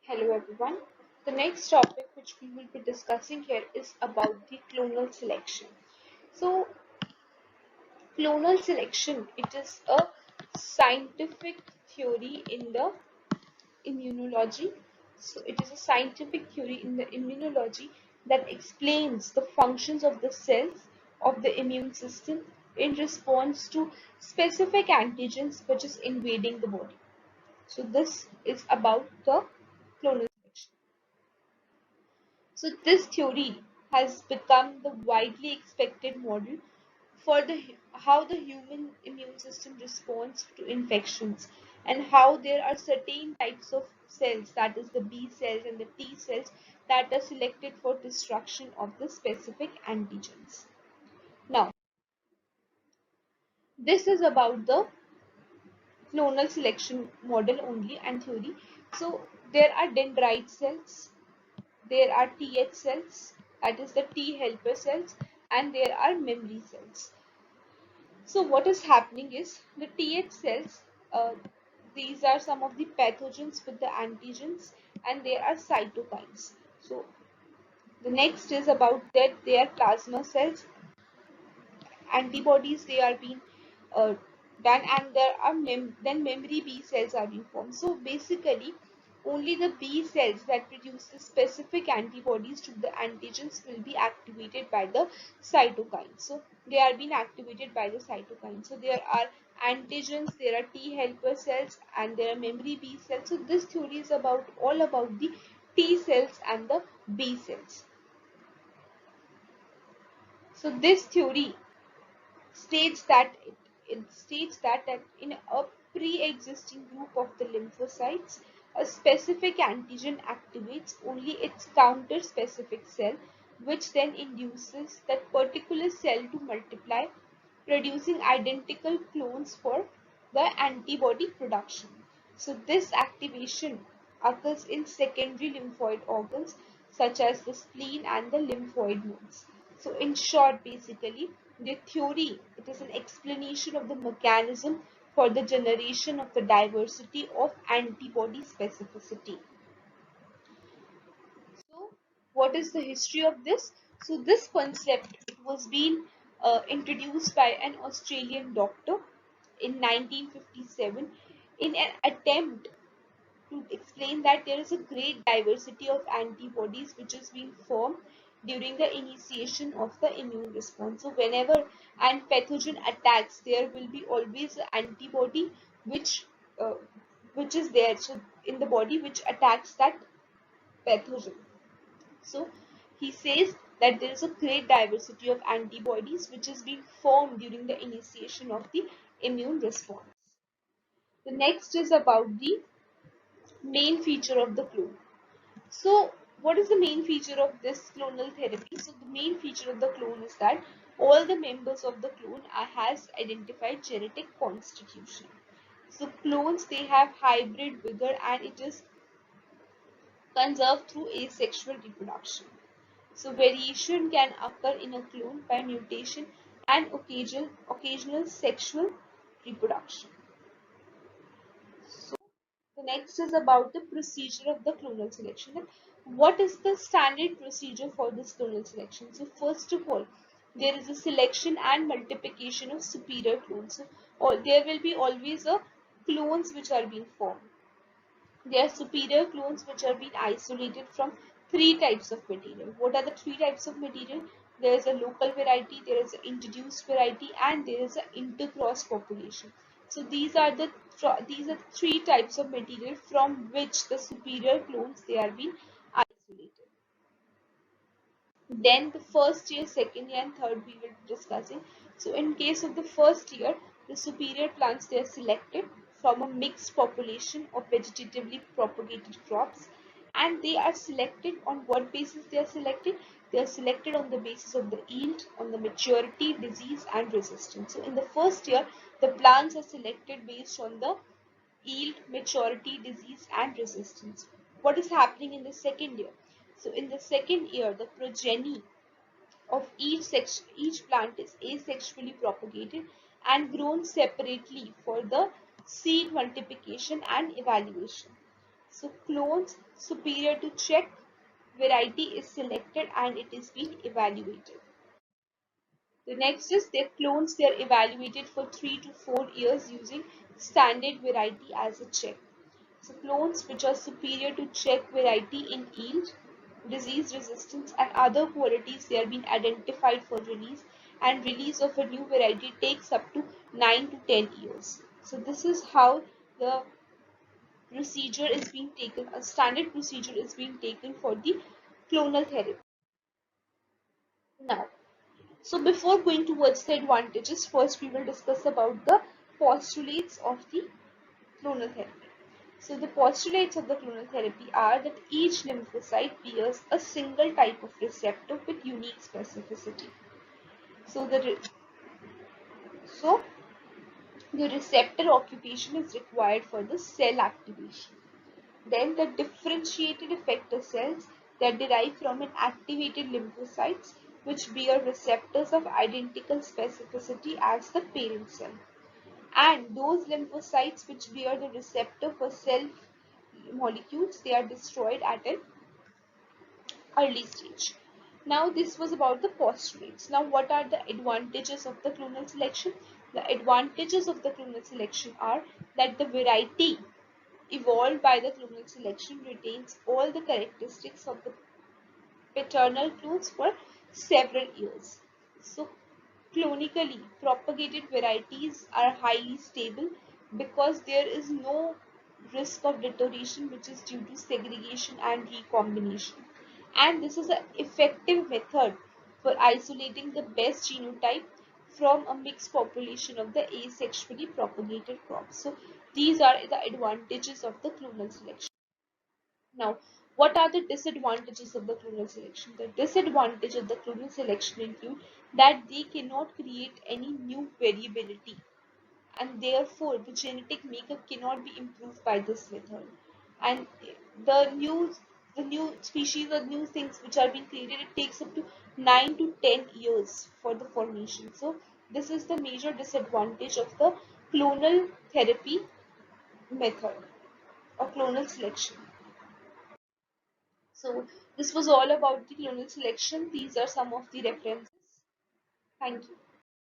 Hello everyone. The next topic which we will be discussing here is about the clonal selection. So, clonal selection, it is a scientific theory in the immunology. So, it is a scientific theory in the immunology that explains the functions of the cells of the immune system in response to specific antigens which is invading the body. So, this is about the clonal selection. So this theory has become the widely expected model for how the human immune system responds to infections, and how there are certain types of cells, that is the B cells and the T cells, that are selected for destruction of the specific antigens. Now, this is about the clonal selection model only and theory. So there are dendrite cells, there are Th cells, that is the T helper cells, and there are memory cells. So what is happening is the Th cells, uh, these are some of the pathogens with the antigens, and there are cytokines. So the next is about that they are plasma cells, antibodies they are being uh, done, and there are then memory B cells are being formed. So basically only the B cells that produce the specific antibodies to the antigens will be activated by the cytokines. So they are being activated by the cytokines. So there are antigens, there are T helper cells, and there are memory B cells. So this theory is about all about the T cells and the B cells. So this theory states that that in a pre-existing group of the lymphocytes, a specific antigen activates only its counter-specific cell, which then induces that particular cell to multiply, producing identical clones for the antibody production. So this activation occurs in secondary lymphoid organs such as the spleen and the lymphoid nodes. So in short, basically, the theory, it is an explanation of the mechanism for the generation of the diversity of antibody specificity. So what is the history of this? So this concept, it was being introduced by an Australian doctor in 1957 in an attempt to explain that there is a great diversity of antibodies which is being formed during the initiation of the immune response. So whenever an pathogen attacks, there will be always an antibody which uh, which is there, so in the body, which attacks that pathogen. So he says that there is a great diversity of antibodies which is being formed during the initiation of the immune response. The next is about the main feature of the clone. So what is the main feature of this clonal therapy? So the main feature of the clone is that all the members of the clone has identified genetic constitution. So clones, they have hybrid vigor, and it is conserved through asexual reproduction. So variation can occur in a clone by mutation and occasional sexual reproduction. So the next is about the procedure of the clonal selection. What is the standard procedure for this clonal selection? So first of all, there is a selection and multiplication of superior clones. So, there will be always a clones which are being formed. There are superior clones which are being isolated from three types of material. What are the three types of material? There is a local variety, there is an introduced variety, and there is an intercross population. So these are three types of material from which the superior clones, they are being isolated. Then the first year, second year, and third we will be discussing. So in case of the first year, the superior plants, they are selected from a mixed population of vegetatively propagated crops, and they are selected on what basis they are selected? They are selected on the basis of the yield, on the maturity, disease, and resistance. So in the first year, the plants are selected based on the yield, maturity, disease, and resistance. What is happening in the second year? So in the second year, the progeny of each plant is asexually propagated and grown separately for the seed multiplication and evaluation. So clones superior to check variety is selected and it is being evaluated. The next is their clones. They are evaluated for 3 to 4 years using standard variety as a check. So clones which are superior to check variety in yield, disease resistance and other qualities, they are being identified for release, and release of a new variety takes up to 9 to 10 years. So this is how the procedure is being taken, a standard procedure is being taken for the clonal therapy. Now, so before going towards the advantages, first we will discuss about the postulates of the clonal therapy. So the postulates of the clonal therapy are that each lymphocyte bears a single type of receptor with unique specificity. So so the receptor occupation is required for the cell activation. Then the differentiated effector cells that derive from an activated lymphocytes which bear receptors of identical specificity as the parent cell. And those lymphocytes which bear the receptor for cell molecules, they are destroyed at an early stage. Now this was about the postulates. Now what are the advantages of the clonal selection? The advantages of the clonal selection are that the variety evolved by the clonal selection retains all the characteristics of the paternal clones for several years. So clonically propagated varieties are highly stable because there is no risk of deterioration which is due to segregation and recombination. And this is an effective method for isolating the best genotype from a mixed population of the asexually propagated crops. So these are the advantages of the clonal selection. Now, what are the disadvantages of the clonal selection? The disadvantage of the clonal selection include that they cannot create any new variability, and therefore the genetic makeup cannot be improved by this method. And the new the new species or new things which are being created, it takes up to 9 to 10 years for the formation. So this is the major disadvantage of the clonal therapy method or clonal selection. So this was all about the clonal selection. These are some of the references. Thank you.